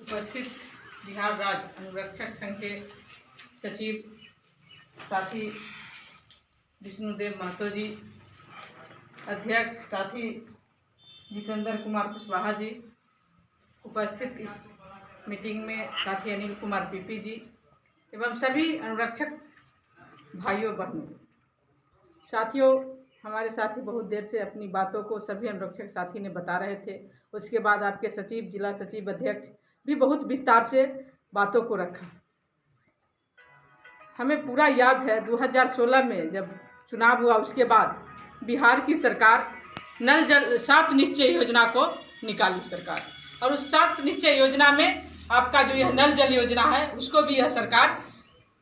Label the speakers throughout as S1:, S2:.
S1: उपस्थित बिहार राज्य अनुरक्षक संघ के सचिव साथी विष्णुदेव महतो जी, अध्यक्ष साथी जितेंद्र कुमार कुशवाहा जी, उपस्थित इस मीटिंग में साथी अनिल कुमार पीपी जी एवं सभी अनुरक्षक भाइयों बहनों। साथियों, हमारे साथी बहुत देर से अपनी बातों को सभी अनुरक्षक साथी ने बता रहे थे। उसके बाद आपके सचिव, जिला सचिव, अध्यक्ष भी बहुत विस्तार से बातों को रखा। हमें पूरा याद है 2016 में जब चुनाव हुआ, उसके बाद बिहार की सरकार नल जल 7 निश्चय योजना को निकाली सरकार, और उस 7 निश्चय योजना में आपका जो यह नल जल योजना है उसको भी यह सरकार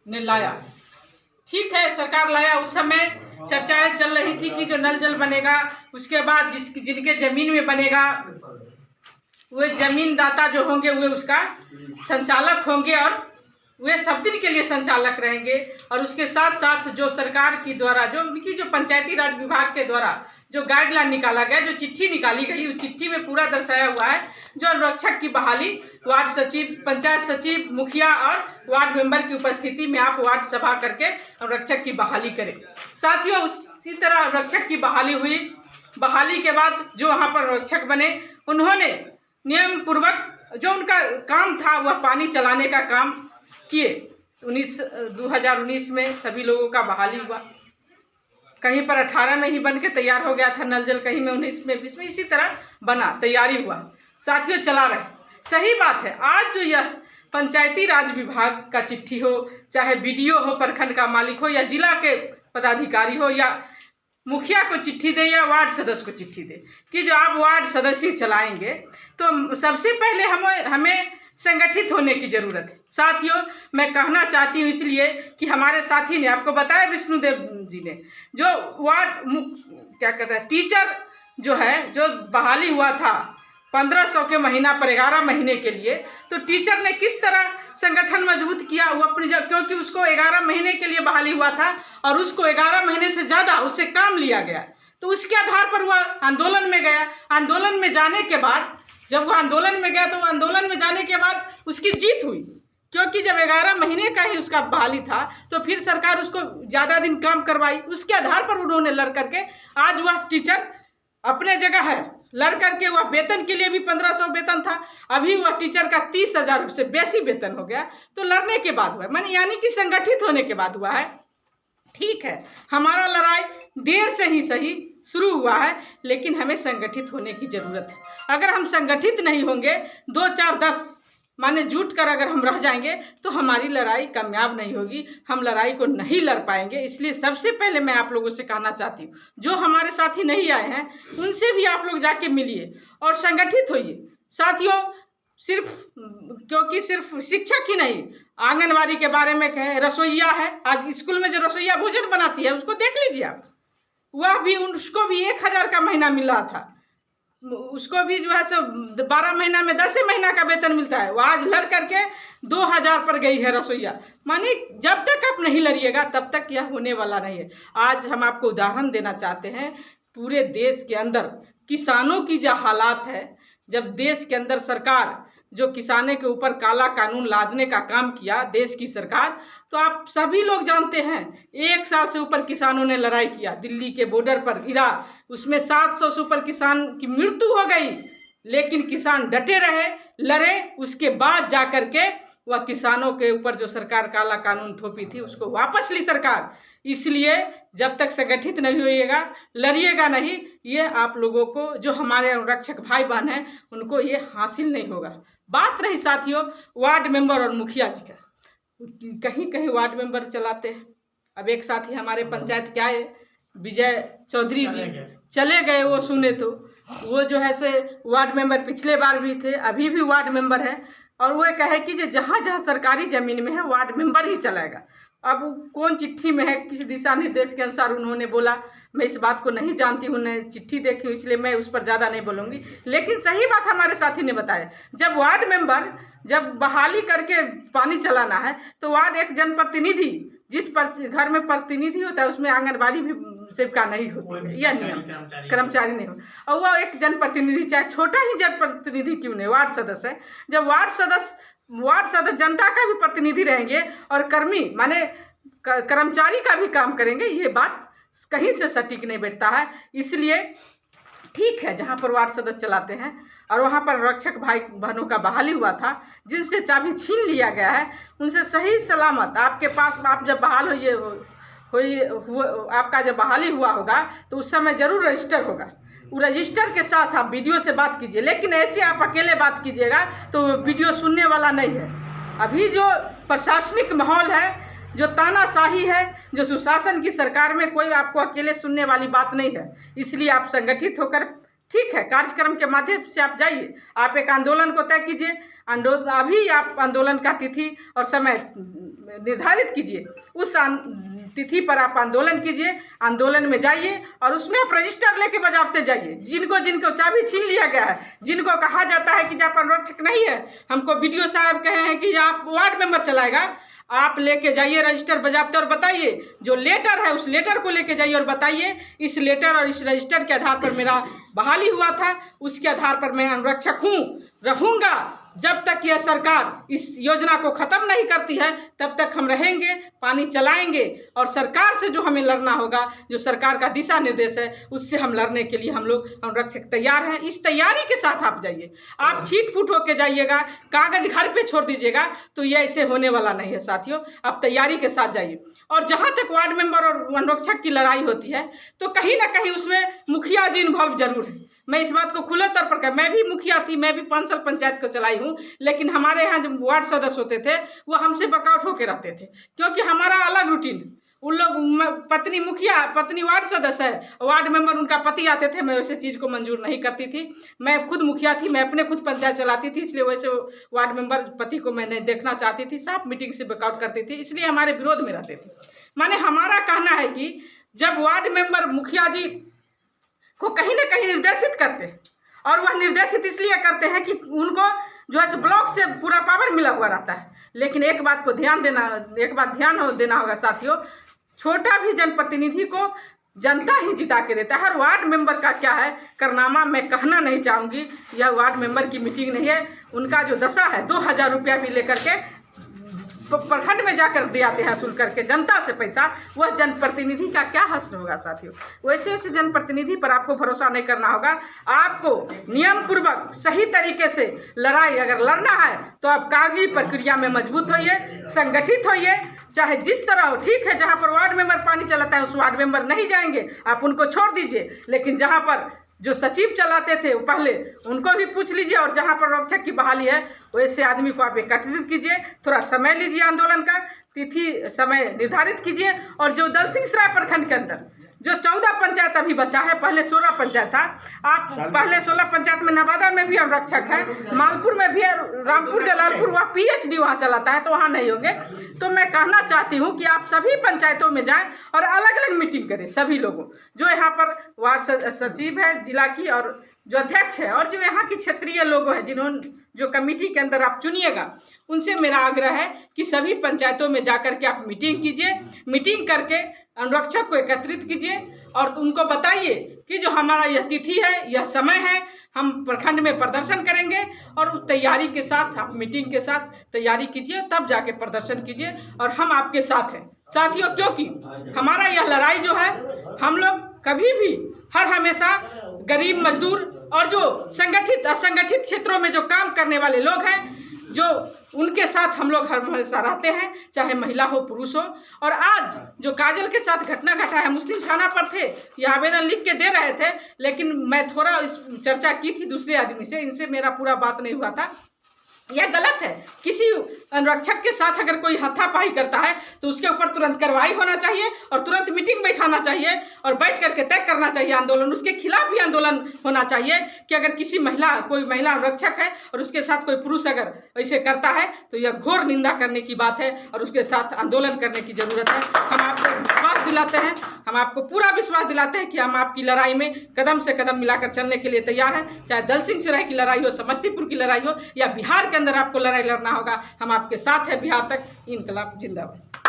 S1: ने लाया। ठीक है, सरकार लाया। उस समय चर्चाएं चल रही थी कि जो नल जल बनेगा उसके बाद जिनके जमीन में बनेगा वे जमीन दाता जो होंगे वे उसका संचालक होंगे और वे सब दिन के लिए संचालक रहेंगे। और उसके साथ साथ जो सरकार की द्वारा जो उनकी जो पंचायती राज विभाग के द्वारा जो गाइडलाइन निकाला गया, जो चिट्ठी निकाली गई, उस चिट्ठी में पूरा दर्शाया हुआ है जो अनुरक्षक की बहाली वार्ड सचिव, पंचायत सचिव, मुखिया और वार्ड मेंबर की उपस्थिति में आप वार्ड सभा करके अनुरक्षक की बहाली करें। साथियों, उसी तरह अनुरक्षक की बहाली हुई। बहाली के बाद जो वहाँ पर अनुरक्षक बने, उन्होंने नियम पूर्वक जो उनका काम था वह पानी चलाने का काम किए। 2019 में सभी लोगों का बहाली हुआ। कहीं पर 18 में ही बन के तैयार हो गया था नल जल, कहीं में 19 में, 20 में, इसी तरह बना, तैयारी हुआ। साथियों, चला रहे। सही बात है, आज जो यह पंचायती राज विभाग का चिट्ठी हो, चाहे बीडीओ हो, प्रखंड का मालिक हो, या जिला के पदाधिकारी हो, या मुखिया को चिट्ठी दे या वार्ड सदस्य को चिट्ठी दे कि जो आप वार्ड सदस्य चलाएंगे तो सबसे पहले हमें संगठित होने की ज़रूरत है। साथियों, मैं कहना चाहती हूँ इसलिए कि हमारे साथी ने आपको बताया, विष्णुदेव जी ने, जो वार्ड क्या कहते हैं टीचर जो है, जो बहाली हुआ था 1500 के महीना पर 11 महीने के लिए, तो टीचर ने किस तरह संगठन मजबूत किया वो अपनी क्योंकि उसको 11 महीने के लिए बहाली हुआ था और उसको 11 महीने से ज़्यादा उससे काम लिया गया, तो उसके आधार पर वह आंदोलन में गया। आंदोलन में जाने के बाद जब वो आंदोलन में गया तो आंदोलन में जाने के बाद उसकी जीत हुई, क्योंकि जब 11 महीने का ही उसका बहाली था तो फिर सरकार उसको ज़्यादा दिन काम करवाई। उसके आधार पर उन्होंने लड़ करके आज वह टीचर अपने जगह है। लड़ करके वह वेतन के लिए भी 1500 वेतन था, अभी वह टीचर का 30,000 से बेसी वेतन हो गया। तो लड़ने के बाद हुआ, माने यानी कि संगठित होने के बाद हुआ है। ठीक है, हमारा लड़ाई देर से ही सही शुरू हुआ है, लेकिन हमें संगठित होने की ज़रूरत है। अगर हम संगठित नहीं होंगे, 2, 4, 10 माने जुट कर अगर हम रह जाएंगे तो हमारी लड़ाई कामयाब नहीं होगी, हम लड़ाई को नहीं लड़ पाएंगे। इसलिए सबसे पहले मैं आप लोगों से कहना चाहती हूँ, जो हमारे साथी नहीं आए हैं उनसे भी आप लोग जाके मिलिए और संगठित होइए। साथियों, क्योंकि सिर्फ शिक्षक ही नहीं, आंगनवाड़ी के बारे में कहें, रसोइया है, आज स्कूल में जो रसोइया भोजन बनाती है उसको देख लीजिए आप, वह भी उसको भी 1000 का महीना मिल रहा था, उसको भी जो है सो 12 महीना में 10 महीना का वेतन मिलता है। वो आज लड़ करके 2000 पर गई है रसोइया। माने जब तक आप नहीं लड़िएगा तब तक यह होने वाला नहीं है। आज हम आपको उदाहरण देना चाहते हैं, पूरे देश के अंदर किसानों की जो हालात है, जब देश के अंदर सरकार जो किसानों के ऊपर काला कानून लादने का काम किया देश की सरकार, तो आप सभी लोग जानते हैं 1 साल से ऊपर किसानों ने लड़ाई किया, दिल्ली के बॉर्डर पर घिरा, उसमें 700 से ऊपर किसान की मृत्यु हो गई, लेकिन किसान डटे रहे, लड़े। उसके बाद जा कर के वह किसानों के ऊपर जो सरकार काला कानून थोपी थी उसको वापस ली सरकार। इसलिए जब तक संगठित नहीं होइएगा, लड़िएगा नहीं, ये आप लोगों को, जो हमारे अनुरक्षक भाई बहन हैं, उनको ये हासिल नहीं होगा। बात रही साथियों वार्ड मेंबर और मुखिया जी का, कहीं कहीं वार्ड मेंबर चलाते हैं। अब एक साथी हमारे पंचायत क्या है, विजय चौधरी जी चले गए, वो सुने तो वो जो है से वार्ड मेंबर पिछले बार भी थे, अभी भी वार्ड मेंबर है, और वो कहे कि जहाँ जहाँ सरकारी ज़मीन में है वार्ड मेंबर ही चलाएगा। अब कौन चिट्ठी में है, किस दिशा निर्देश के अनुसार उन्होंने बोला, मैं इस बात को नहीं जानती हूँ, उन्हें चिट्ठी देखी हूँ, इसलिए मैं उस पर ज़्यादा नहीं बोलूँगी। लेकिन सही बात हमारे साथी ने बताया, जब वार्ड मेंबर जब बहाली करके पानी चलाना है तो वार्ड एक जनप्रतिनिधि, जिस पर घर में प्रतिनिधि होता है उसमें आंगनबाड़ी भी सेविका नहीं होती है, यह नियम कर्मचारी नहीं हो। और वह एक जनप्रतिनिधि चाहे छोटा ही जनप्रतिनिधि क्यों नहीं, वार्ड सदस्य है, जब वार्ड सदस्य जनता का भी प्रतिनिधि रहेंगे और कर्मी माने कर्मचारी का भी काम करेंगे, ये बात कहीं से सटीक नहीं बैठता है। इसलिए ठीक है जहाँ पर वार्ड सदस्य चलाते हैं और वहाँ पर रक्षक भाई बहनों का बहाली हुआ था, जिनसे चाबी छीन लिया गया है, उनसे सही सलामत आपके पास आप जब बहाल आपका जब बहाली हुआ होगा तो उस समय ज़रूर रजिस्टर होगा। वो रजिस्टर के साथ आप वीडियो से बात कीजिए, लेकिन ऐसे आप अकेले बात कीजिएगा तो वीडियो सुनने वाला नहीं है। अभी जो प्रशासनिक माहौल है, जो तानाशाही है, जो सुशासन की सरकार में कोई आपको अकेले सुनने वाली बात नहीं है। इसलिए आप संगठित होकर ठीक है कार्यक्रम के माध्यम से आप जाइए, आप एक आंदोलन को तय कीजिए, अभी आप आंदोलन का तिथि और समय निर्धारित कीजिए, उस तिथि पर आप आंदोलन कीजिए, आंदोलन में जाइए और उसमें आप रजिस्टर लेके बजावते जाइए। जिनको चाबी छीन लिया गया है, जिनको कहा जाता है कि जब अनुरक्षक नहीं है, हमको बीडीओ साहब कहे हैं कि आप वार्ड मेंबर चलाएगा, आप लेके जाइए रजिस्टर बजावते और बताइए, जो लेटर है उस लेटर को लेके जाइए और बताइए इस लेटर और इस रजिस्टर के आधार पर मेरा बहाली हुआ था, उसके आधार पर मैं अनुरक्षक हूँ, रहूँगा। जब तक यह सरकार इस योजना को ख़त्म नहीं करती है तब तक हम रहेंगे, पानी चलाएंगे और सरकार से जो हमें लड़ना होगा, जो सरकार का दिशा निर्देश है, उससे हम लड़ने के लिए हम लोग अनुरक्षक तैयार हैं। इस तैयारी के साथ आप जाइए, आप छीट फूट होके जाइएगा, कागज घर पे छोड़ दीजिएगा तो ये ऐसे होने वाला नहीं है साथियों। आप तैयारी के साथ जाइए। और जहाँ तक वार्ड मेंबर और अनुरक्षक की लड़ाई होती है तो कहीं ना कहीं उसमें मुखिया जी इन्वॉल्व जरूर है। मैं इस बात को खुले तौर पर मैं भी मुखिया थी, मैं भी 5 साल पंचायत को चलाई हूँ, लेकिन हमारे यहाँ जब वार्ड सदस्य होते थे वो हमसे बकआउट होकर रहते थे, क्योंकि हमारा अलग रूटीन। उन लोग पत्नी मुखिया, पत्नी वार्ड सदस्य है, वार्ड मेंबर उनका पति आते थे, मैं वैसे चीज़ को मंजूर नहीं करती थी। मैं खुद मुखिया थी, मैं अपने खुद पंचायत चलाती थी, इसलिए वैसे वार्ड मेंबर पति को मैंने देखना चाहती थी, साफ मीटिंग से बकआउट करती थी, इसलिए हमारे विरोध में रहते थे। माने हमारा कहना है कि जब वार्ड मेंबर मुखिया जी को कहीं ना कहीं निर्देशित करते हैं, और वह निर्देशित इसलिए करते हैं कि उनको जो है ब्लॉक से पूरा पावर मिला हुआ रहता है। लेकिन एक बात ध्यान देना होगा साथियों, छोटा भी जनप्रतिनिधि को जनता ही जिता के देता है। हर वार्ड मेंबर का क्या है कारनामा मैं कहना नहीं चाहूँगी, यह वार्ड मेंबर की मीटिंग नहीं है। उनका जो दशा है 2000 रुपया भी लेकर के प्रखंड में जाकर दे आते हैं वसूल करके जनता से पैसा, वह जनप्रतिनिधि का क्या हश्र होगा साथियों। वैसे जनप्रतिनिधि पर आपको भरोसा नहीं करना होगा। आपको नियम पूर्वक सही तरीके से लड़ाई अगर लड़ना है तो आप कागजी प्रक्रिया में मजबूत होइए, संगठित होइए, चाहे जिस तरह हो। ठीक है जहाँ पर वार्ड मेंबर पानी चलाता है उस वार्ड मेंबर नहीं जाएंगे, आप उनको छोड़ दीजिए, लेकिन जहाँ पर जो सचिव चलाते थे वो पहले उनको भी पूछ लीजिए, और जहाँ पर रक्षक की बहाली है वैसे आदमी को आप एकत्रित कीजिए, थोड़ा समय लीजिए, आंदोलन का तिथि समय निर्धारित कीजिए। और जो दलसिंह सराय प्रखंड के अंदर जो 14 पंचायत अभी बचा है, पहले 16 पंचायत था, आप पहले 16 पंचायत में नवादा में भी अनुरक्षक है, मालपुर में भी है, रामपुर जलालपुर वह PhD वहाँ चलाता है तो वहाँ नहीं होंगे। तो मैं कहना चाहती हूँ कि आप सभी पंचायतों में जाएं और अलग अलग मीटिंग करें सभी लोगों, जो यहाँ पर वार्ड सचिव है जिला की और जो अध्यक्ष है और जो यहाँ की क्षेत्रीय लोग हैं जिन्होंने जो कमेटी के अंदर आप चुनिएगा, उनसे मेरा आग्रह है कि सभी पंचायतों में जाकर के आप मीटिंग कीजिए, मीटिंग करके अनुरक्षक को एकत्रित कीजिए और उनको बताइए कि जो हमारा यह तिथि है, यह समय है, हम प्रखंड में प्रदर्शन करेंगे। और उस तैयारी के साथ आप मीटिंग के साथ तैयारी कीजिए, तब जाके प्रदर्शन कीजिए और हम आपके साथ हैं साथियों। क्योंकि हमारा यह लड़ाई जो है, हम लोग कभी भी हर हमेशा गरीब मजदूर और जो संगठित असंगठित क्षेत्रों में जो काम करने वाले लोग हैं, जो उनके साथ हम लोग हमेशा रहते हैं, चाहे महिला हो पुरुष हो। और आज जो काजल के साथ घटना घटा है, मुस्लिम थाना पर थे, ये आवेदन लिख के दे रहे थे, लेकिन मैं थोड़ा इस चर्चा की थी दूसरे आदमी से, इनसे मेरा पूरा बात नहीं हुआ था। यह गलत है। किसी अनुरक्षक के साथ अगर कोई हाथापाई करता है तो उसके ऊपर तुरंत कार्रवाई होना चाहिए और तुरंत मीटिंग बैठाना चाहिए और बैठ करके तय करना चाहिए आंदोलन। उसके खिलाफ भी आंदोलन होना चाहिए कि अगर किसी कोई महिला अनुरक्षक है और उसके साथ कोई पुरुष अगर ऐसे करता है तो यह घोर निंदा करने की बात है और उसके साथ आंदोलन करने की ज़रूरत है। हम आपको विश्वास दिलाते हैं, हम आपको पूरा विश्वास दिलाते हैं कि हम आपकी लड़ाई में कदम से कदम मिलाकर चलने के लिए तैयार हैं। चाहे दलसिंह सराय की लड़ाई हो, समस्तीपुर की लड़ाई हो या बिहार के अंदर आपको लड़ाई लड़ना होगा, हम आपके साथ हैं। बिहार तक इनकलाब जिंदाबाद।